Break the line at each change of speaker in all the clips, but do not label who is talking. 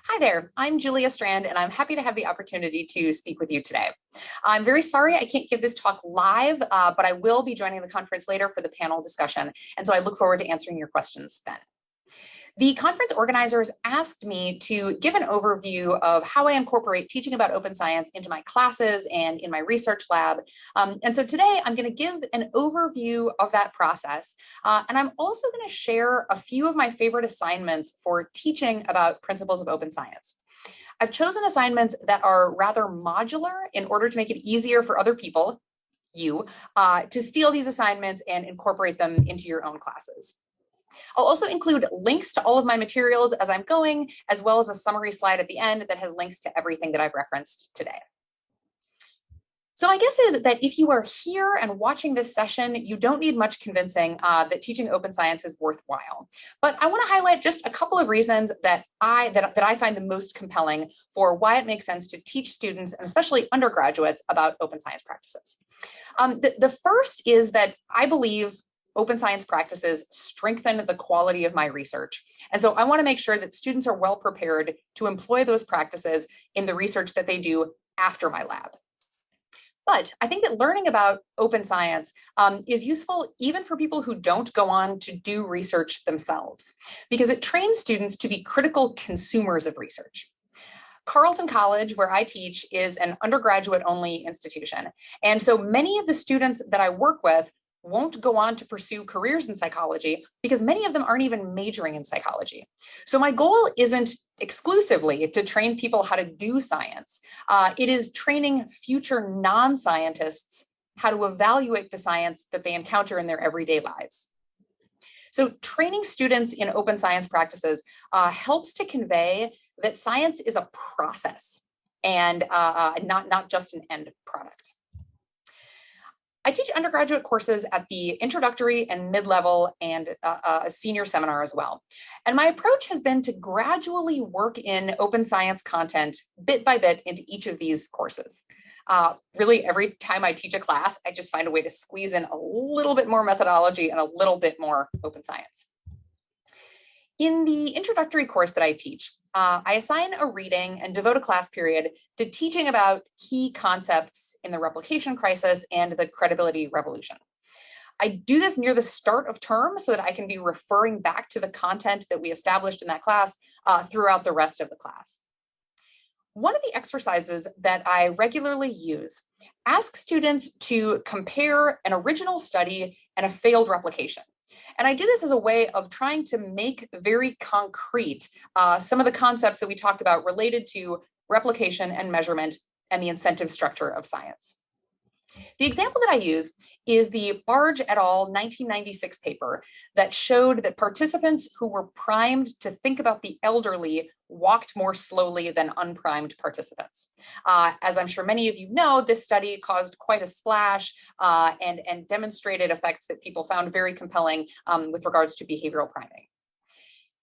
Hi there, I'm Julia Strand, and I'm happy to have the opportunity to speak with you today. I'm very sorry I can't give this talk live, but I will be joining the conference later for the panel discussion, and so I look forward to answering your questions then. The conference organizers asked me to give an overview of how I incorporate teaching about open science into my classes and in my research lab. And so today I'm going to give an overview of that process. And I'm also going to share a few of my favorite assignments for teaching about principles of open science. I've chosen assignments that are rather modular in order to make it easier for other people, to steal these assignments and incorporate them into your own classes. I'll also include links to all of my materials as I'm going, as well as a summary slide at the end that has links to everything that I've referenced today. So my guess is that if you are here and watching this session, you don't need much convincing that teaching open science is worthwhile. But I want to highlight just a couple of reasons that I find the most compelling for why it makes sense to teach students, and especially undergraduates, about open science practices. The first is that I believe open science practices strengthen the quality of my research. And so I want to make sure that students are well prepared to employ those practices in the research that they do after my lab. But I think that learning about open science is useful even for people who don't go on to do research themselves, because it trains students to be critical consumers of research. Carleton College, where I teach, is an undergraduate-only institution. And so many of the students that I work with won't go on to pursue careers in psychology because many of them aren't even majoring in psychology. So my goal isn't exclusively to train people how to do science. It is training future non-scientists how to evaluate the science that they encounter in their everyday lives. So training students in open science practices helps to convey that science is a process and not just an end product. I teach undergraduate courses at the introductory and mid-level and a senior seminar as well. And my approach has been to gradually work in open science content bit by bit into each of these courses. Really, every time I teach a class, I just find a way to squeeze in a little bit more methodology and a little bit more open science. In the introductory course that I teach, I assign a reading and devote a class period to teaching about key concepts in the replication crisis and the credibility revolution. I do this near the start of term so that I can be referring back to the content that we established in that class throughout the rest of the class. One of the exercises that I regularly use asks students to compare an original study and a failed replication. And I do this as a way of trying to make very concrete some of the concepts that we talked about related to replication and measurement and the incentive structure of science. The example that I use is the Barge et al. 1996 paper that showed that participants who were primed to think about the elderly walked more slowly than unprimed participants. As I'm sure many of you know, this study caused quite a splash and demonstrated effects that people found very compelling with regards to behavioral priming.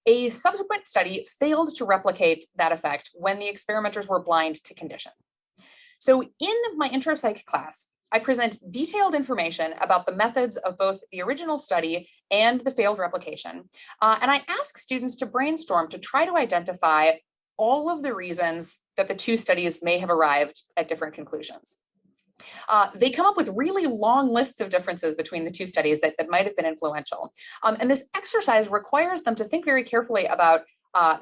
A subsequent study failed to replicate that effect when the experimenters were blind to condition. So in my intro psych class, I present detailed information about the methods of both the original study and the failed replication. And I ask students to brainstorm to try to identify all of the reasons that the two studies may have arrived at different conclusions. They come up with really long lists of differences between the two studies that might have been influential. And this exercise requires them to think very carefully about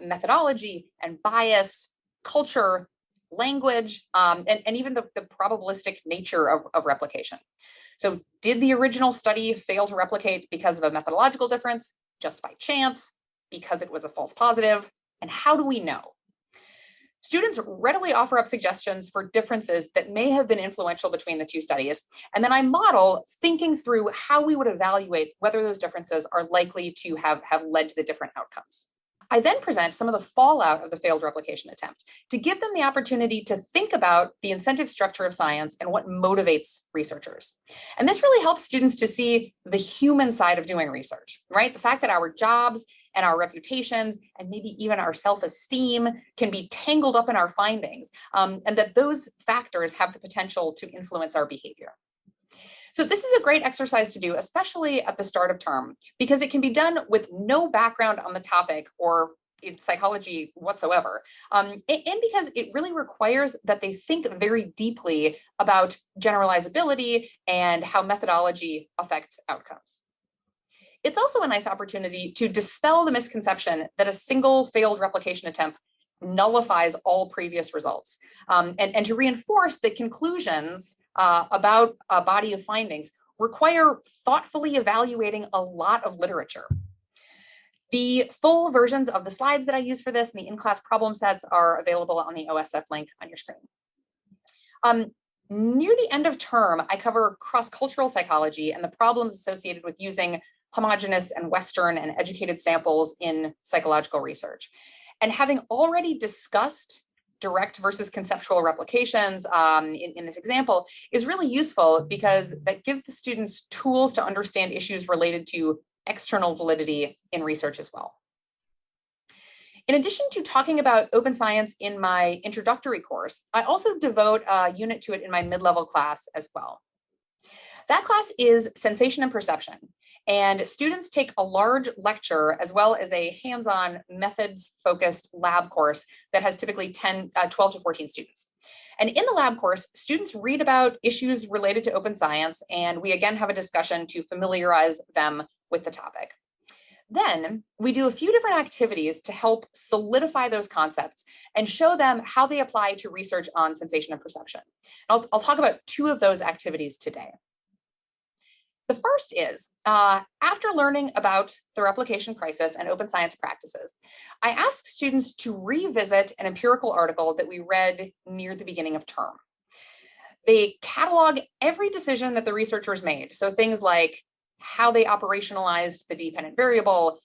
methodology and bias, culture, language, and even the probabilistic nature of replication. So did the original study fail to replicate because of a methodological difference, just by chance, because it was a false positive? And how do we know? Students readily offer up suggestions for differences that may have been influential between the two studies. And then I model thinking through how we would evaluate whether those differences are likely to have led to the different outcomes. I then present some of the fallout of the failed replication attempt to give them the opportunity to think about the incentive structure of science and what motivates researchers. And this really helps students to see the human side of doing research, right? The fact that our jobs and our reputations and maybe even our self-esteem can be tangled up in our findings, and that those factors have the potential to influence our behavior. So this is a great exercise to do, especially at the start of term, because it can be done with no background on the topic or psychology whatsoever. And because it really requires that they think very deeply about generalizability and how methodology affects outcomes. It's also a nice opportunity to dispel the misconception that a single failed replication attempt nullifies all previous results, and to reinforce that conclusions about a body of findings require thoughtfully evaluating a lot of literature. The full versions of the slides that I use for this and the in-class problem sets are available on the OSF link on your screen. Near the end of term, I cover cross-cultural psychology and the problems associated with using homogeneous and Western and educated samples in psychological research. And having already discussed direct versus conceptual replications in this example is really useful because that gives the students tools to understand issues related to external validity in research as well. In addition to talking about open science in my introductory course, I also devote a unit to it in my mid-level class as well. That class is Sensation and Perception, and students take a large lecture as well as a hands-on methods-focused lab course that has typically 12 to 14 students. And in the lab course, students read about issues related to open science, and we again have a discussion to familiarize them with the topic. Then we do a few different activities to help solidify those concepts and show them how they apply to research on sensation and perception. I'll talk about two of those activities today. The first is, after learning about the replication crisis and open science practices, I ask students to revisit an empirical article that we read near the beginning of term. They catalog every decision that the researchers made. So things like how they operationalized the dependent variable,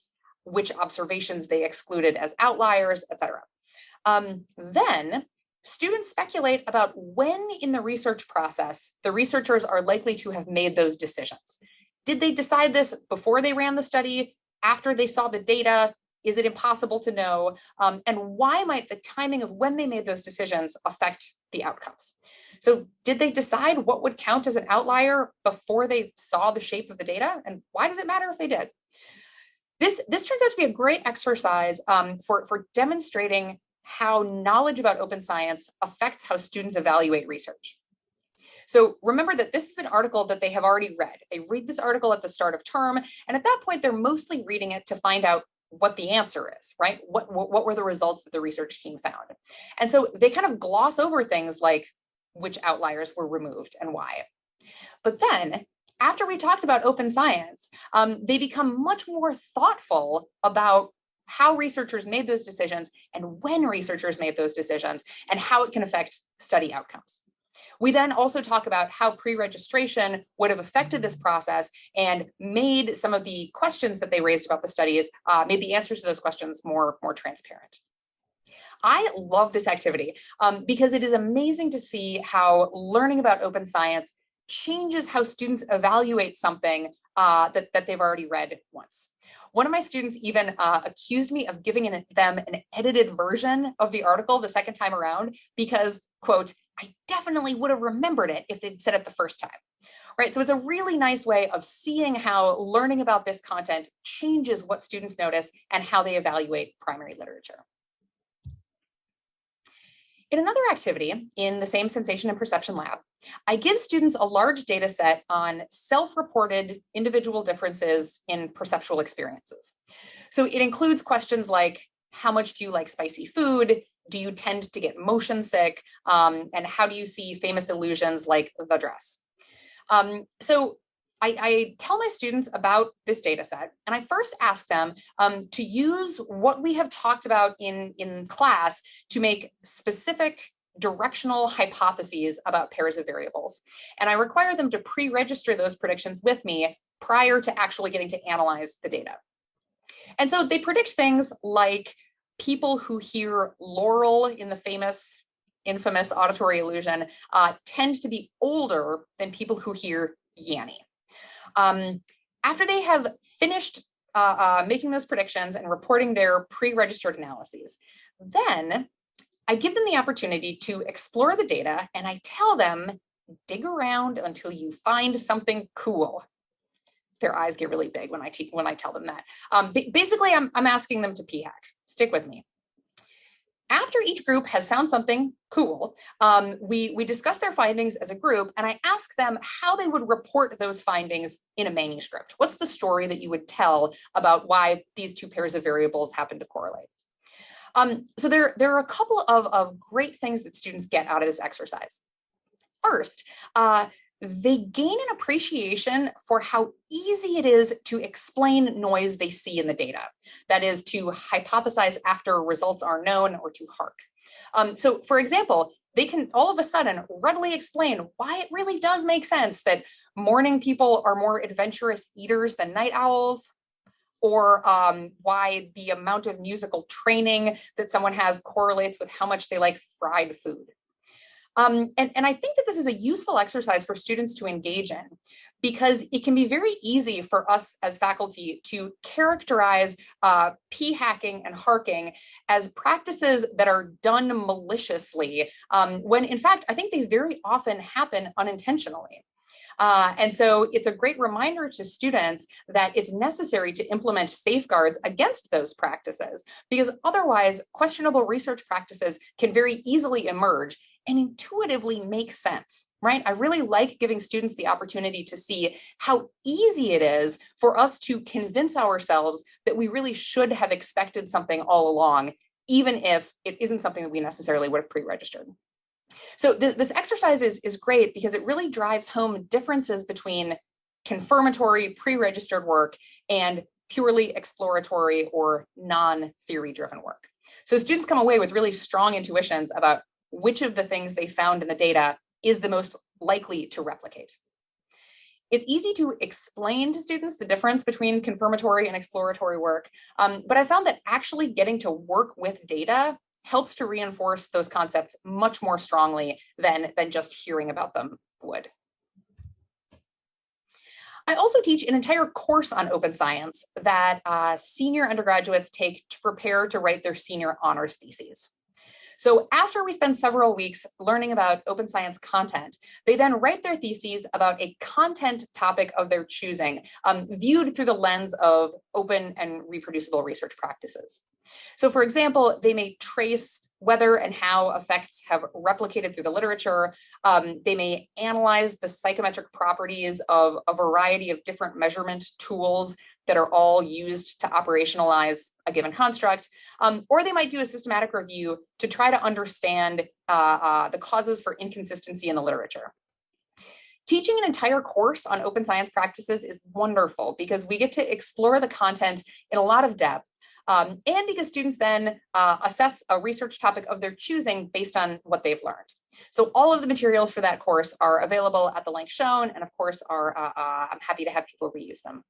which observations they excluded as outliers, et cetera. Then students speculate about when in the research process the researchers are likely to have made those decisions. Did they decide this before they ran the study, after they saw the data? Is it impossible to know? And why might the timing of when they made those decisions affect the outcomes? So did they decide what would count as an outlier before they saw the shape of the data? And why does it matter if they did? This turns out to be a great exercise for demonstrating how knowledge about open science affects how students evaluate research. So remember that this is an article that they have already read. They read this article at the start of term, and at that point, they're mostly reading it to find out what the answer is, right? What were the results that the research team found? And so they kind of gloss over things like which outliers were removed and why. But then, after we talked about open science, they become much more thoughtful about how researchers made those decisions and when researchers made those decisions and how it can affect study outcomes. We then also talk about how pre-registration would have affected this process and made some of the questions that they raised about the studies, made the answers to those questions more transparent. I love this activity because it is amazing to see how learning about open science changes how students evaluate something that they've already read once. One of my students even accused me of giving them an edited version of the article the second time around because, quote, I definitely would have remembered it if they'd said it the first time, right? So it's a really nice way of seeing how learning about this content changes what students notice and how they evaluate primary literature. In another activity in the same sensation and perception lab, I give students a large data set on self-reported individual differences in perceptual experiences. So it includes questions like, how much do you like spicy food? Do you tend to get motion sick? And how do you see famous illusions like the dress? So I tell my students about this data set, and I first ask them to use what we have talked about in class to make specific directional hypotheses about pairs of variables. And I require them to pre-register those predictions with me prior to actually getting to analyze the data. And so they predict things like people who hear Laurel in the infamous auditory illusion tend to be older than people who hear Yanny. After they have finished making those predictions and reporting their pre-registered analyses, then I give them the opportunity to explore the data, and I tell them, dig around until you find something cool. Their eyes get really big when I tell them that. Basically, I'm asking them to p-hack. stick with me. After each group has found something cool, we discuss their findings as a group, and I ask them how they would report those findings in a manuscript. What's the story that you would tell about why these two pairs of variables happen to correlate? So there are a couple of great things that students get out of this exercise. First, they gain an appreciation for how easy it is to explain noise they see in the data. That is, to hypothesize after results are known or to HARK. So for example, they can all of a sudden readily explain why it really does make sense that morning people are more adventurous eaters than night owls, or why the amount of musical training that someone has correlates with how much they like fried food. And I think that this is a useful exercise for students to engage in, because it can be very easy for us as faculty to characterize p-hacking and harking as practices that are done maliciously, when in fact, I think they very often happen unintentionally. And so it's a great reminder to students that it's necessary to implement safeguards against those practices, because otherwise questionable research practices can very easily emerge and intuitively make sense, right? I really like giving students the opportunity to see how easy it is for us to convince ourselves that we really should have expected something all along, even if it isn't something that we necessarily would have pre-registered. So this exercise is great because it really drives home differences between confirmatory pre-registered work and purely exploratory or non-theory driven work. So students come away with really strong intuitions about which of the things they found in the data is the most likely to replicate. It's easy to explain to students the difference between confirmatory and exploratory work, but I found that actually getting to work with data helps to reinforce those concepts much more strongly than just hearing about them would. I also teach an entire course on open science that senior undergraduates take to prepare to write their senior honors theses. So after we spend several weeks learning about open science content, they then write their theses about a content topic of their choosing, viewed through the lens of open and reproducible research practices. So for example, they may trace whether and how effects have replicated through the literature. They may analyze the psychometric properties of a variety of different measurement tools that are all used to operationalize a given construct, or they might do a systematic review to try to understand the causes for inconsistency in the literature. Teaching an entire course on open science practices is wonderful because we get to explore the content in a lot of depth, and because students then assess a research topic of their choosing based on what they've learned. So all of the materials for that course are available at the link shown, and of course I'm happy to have people reuse them.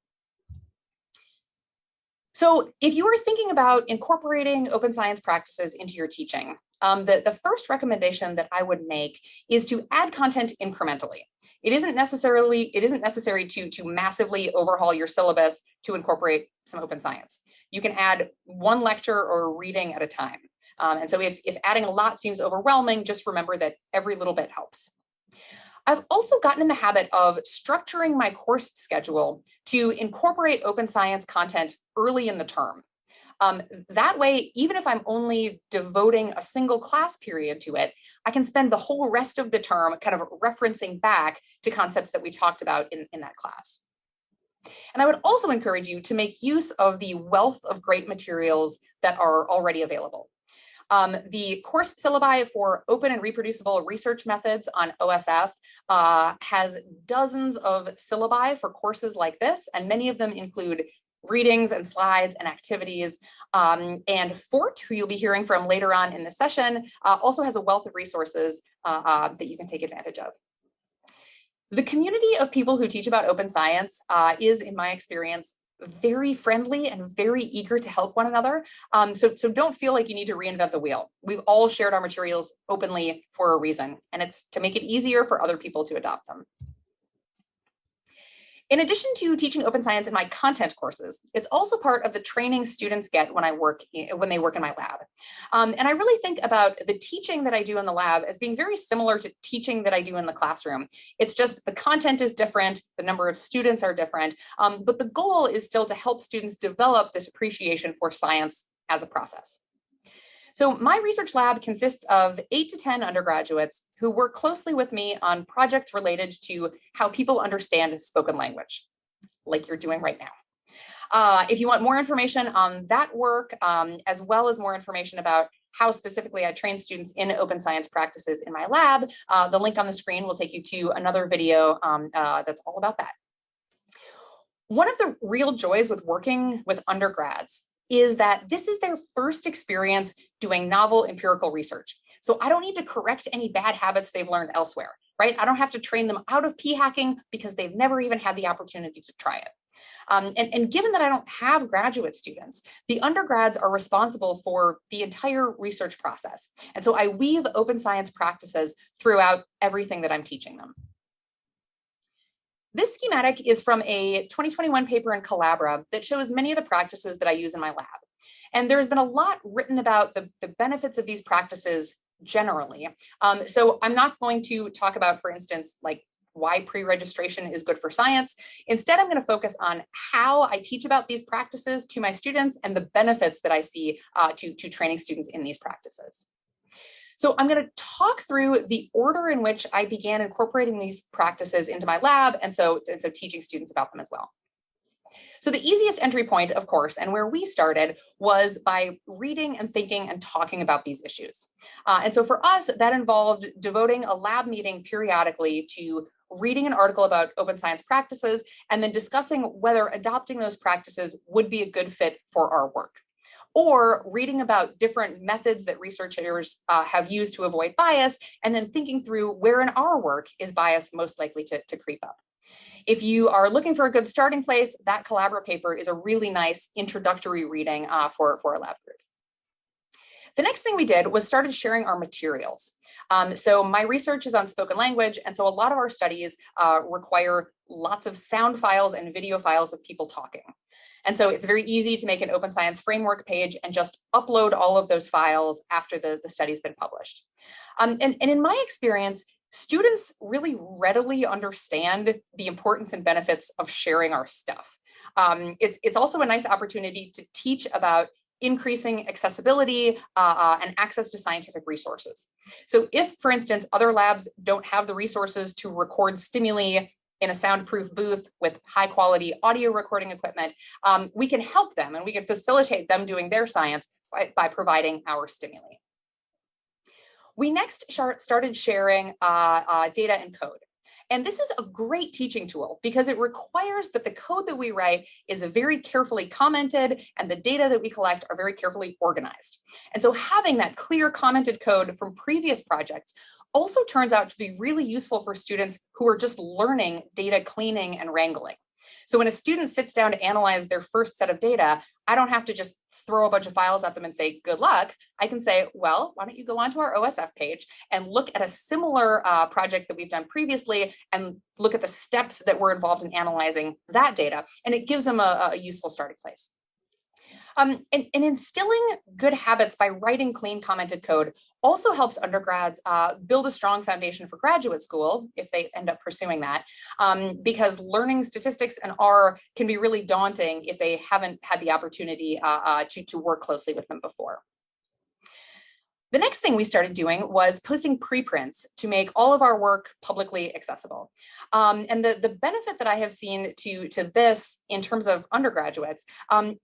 So if you are thinking about incorporating open science practices into your teaching, the first recommendation that I would make is to add content incrementally. It isn't necessary to massively overhaul your syllabus to incorporate some open science. You can add one lecture or reading at a time. And so if adding a lot seems overwhelming, just remember that every little bit helps. I've also gotten in the habit of structuring my course schedule to incorporate open science content early in the term. That way, even if I'm only devoting a single class period to it, I can spend the whole rest of the term kind of referencing back to concepts that we talked about in that class. And I would also encourage you to make use of the wealth of great materials that are already available. The course syllabi for open and reproducible research methods on OSF has dozens of syllabi for courses like this, and many of them include readings and slides and activities. And Fort, who you'll be hearing from later on in the session, also has a wealth of resources that you can take advantage of. The community of people who teach about open science is, in my experience, very friendly and very eager to help one another. So don't feel like you need to reinvent the wheel. We've all shared our materials openly for a reason, and it's to make it easier for other people to adopt them. In addition to teaching open science in my content courses, it's also part of the training students get when they work in my lab. And I really think about the teaching that I do in the lab as being very similar to teaching that I do in the classroom. It's just the content is different, the number of students are different, but the goal is still to help students develop this appreciation for science as a process. So my research lab consists of 8 to 10 undergraduates who work closely with me on projects related to how people understand spoken language, like you're doing right now. If you want more information on that work, as well as more information about how specifically I train students in open science practices in my lab, the link on the screen will take you to another video that's all about that. One of the real joys with working with undergrads is that this is their first experience doing novel empirical research. So I don't need to correct any bad habits they've learned elsewhere, right? I don't have to train them out of p-hacking because they've never even had the opportunity to try it. And given that I don't have graduate students, the undergrads are responsible for the entire research process. And so I weave open science practices throughout everything that I'm teaching them. This schematic is from a 2021 paper in Collabora that shows many of the practices that I use in my lab. And there's been a lot written about the benefits of these practices generally. So I'm not going to talk about, for instance, like why pre-registration is good for science. Instead, I'm going to focus on how I teach about these practices to my students and the benefits that I see to training students in these practices. So I'm going to talk through the order in which I began incorporating these practices into my lab, and so teaching students about them as well. So the easiest entry point, of course, and where we started was by reading and thinking and talking about these issues. And so for us, that involved devoting a lab meeting periodically to reading an article about open science practices and then discussing whether adopting those practices would be a good fit for our work. Or reading about different methods that researchers have used to avoid bias, and then thinking through where in our work is bias most likely to creep up. If you are looking for a good starting place, that Collabora paper is a really nice introductory reading for a lab group. The next thing we did was started sharing our materials. So my research is on spoken language, and so a lot of our studies require lots of sound files and video files of people talking. And so it's very easy to make an open science framework page and just upload all of those files after the study's been published. And in my experience, students really readily understand the importance and benefits of sharing our stuff. It's also a nice opportunity to teach about increasing accessibility and access to scientific resources. So if, for instance, other labs don't have the resources to record stimuli in a soundproof booth with high quality audio recording equipment, we can help them and we can facilitate them doing their science by providing our stimuli. We next started sharing data and code. And this is a great teaching tool because it requires that the code that we write is very carefully commented and the data that we collect are very carefully organized. And so having that clear commented code from previous projects also turns out to be really useful for students who are just learning data cleaning and wrangling. So when a student sits down to analyze their first set of data, I don't have to just throw a bunch of files at them and say, good luck. I can say, well, why don't you go onto our OSF page and look at a similar project that we've done previously and look at the steps that were involved in analyzing that data. And it gives them a useful starting place. And instilling good habits by writing clean commented code also helps undergrads build a strong foundation for graduate school if they end up pursuing that, because learning statistics and R can be really daunting if they haven't had the opportunity to work closely with them before. The next thing we started doing was posting preprints to make all of our work publicly accessible. And the benefit that I have seen to this in terms of undergraduates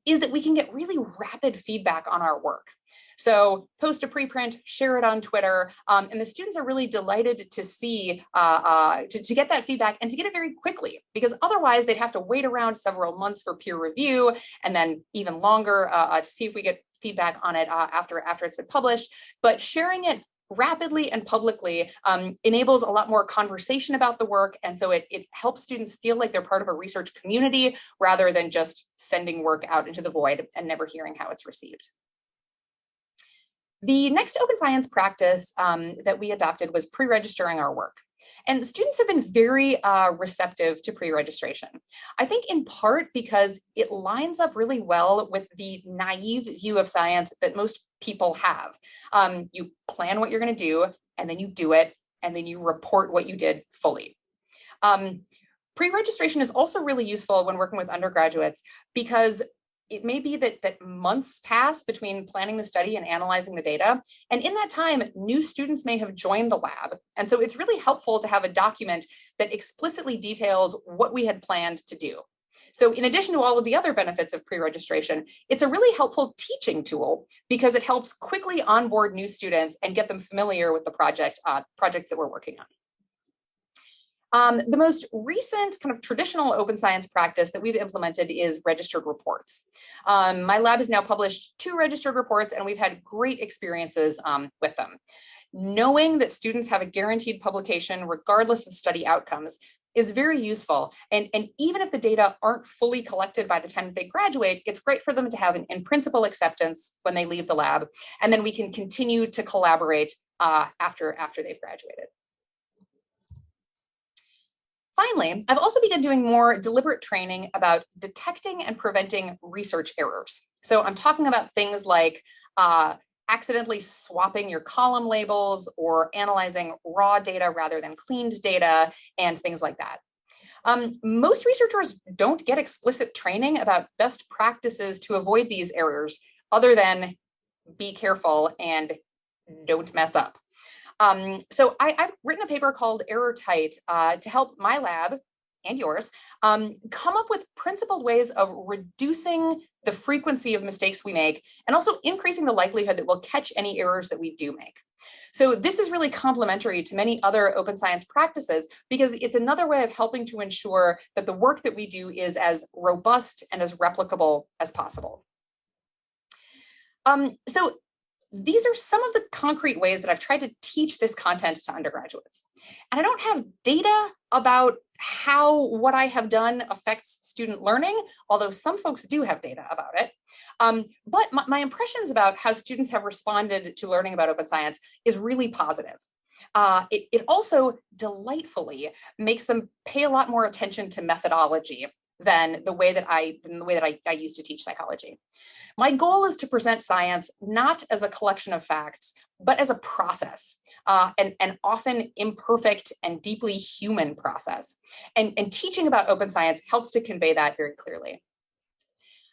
is that we can get really rapid feedback on our work. So post a preprint, share it on Twitter, and the students are really delighted to see, to get that feedback and to get it very quickly, because otherwise they'd have to wait around several months for peer review and then even longer to see if we get feedback on it after it's been published. But sharing it rapidly and publicly enables a lot more conversation about the work. And so it helps students feel like they're part of a research community rather than just sending work out into the void and never hearing how it's received. The next open science practice that we adopted was pre-registering our work. And students have been very receptive to pre-registration. I think in part because it lines up really well with the naive view of science that most people have. You plan what you're going to do, and then you do it, and then you report what you did fully. Pre-registration is also really useful when working with undergraduates because it may be that months pass between planning the study and analyzing the data. And in that time, new students may have joined the lab. And so it's really helpful to have a document that explicitly details what we had planned to do. So in addition to all of the other benefits of pre-registration, it's a really helpful teaching tool because it helps quickly onboard new students and get them familiar with the projects that we're working on. The most recent kind of traditional open science practice that we've implemented is registered reports. My lab has now published 2 registered reports, and we've had great experiences with them. Knowing that students have a guaranteed publication regardless of study outcomes is very useful. And even if the data aren't fully collected by the time that they graduate, it's great for them to have an in-principle acceptance when they leave the lab, and then we can continue to collaborate after they've graduated. Finally, I've also begun doing more deliberate training about detecting and preventing research errors. So I'm talking about things like accidentally swapping your column labels or analyzing raw data rather than cleaned data and things like that. Most researchers don't get explicit training about best practices to avoid these errors other than be careful and don't mess up. So I've written a paper called Error-Tight to help my lab and yours come up with principled ways of reducing the frequency of mistakes we make and also increasing the likelihood that we'll catch any errors that we do make. So this is really complementary to many other open science practices because it's another way of helping to ensure that the work that we do is as robust and as replicable as possible. So these are some of the concrete ways that I've tried to teach this content to undergraduates. And I don't have data about how what I have done affects student learning, although some folks do have data about it. But my impressions about how students have responded to learning about open science is really positive. It also delightfully makes them pay a lot more attention to methodology than the way that I used to teach psychology. My goal is to present science not as a collection of facts, but as a process, an often imperfect and deeply human process. And teaching about open science helps to convey that very clearly.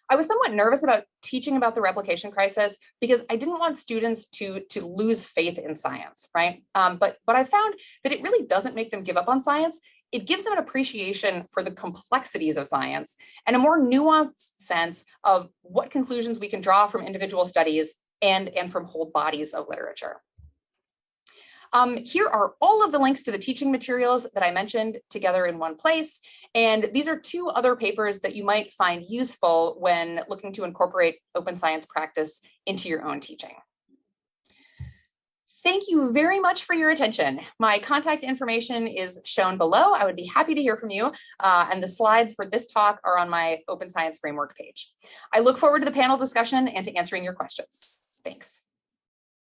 I was somewhat nervous about teaching about the replication crisis because I didn't want students to lose faith in science, right? But I found that it really doesn't make them give up on science. It gives them an appreciation for the complexities of science and a more nuanced sense of what conclusions we can draw from individual studies and from whole bodies of literature. Here are all of the links to the teaching materials that I mentioned together in one place. And these are 2 other papers that you might find useful when looking to incorporate open science practice into your own teaching. Thank you very much for your attention. My contact information is shown below. I would be happy to hear from you. And the slides for this talk are on my Open Science Framework page. I look forward to the panel discussion and to answering your questions. Thanks.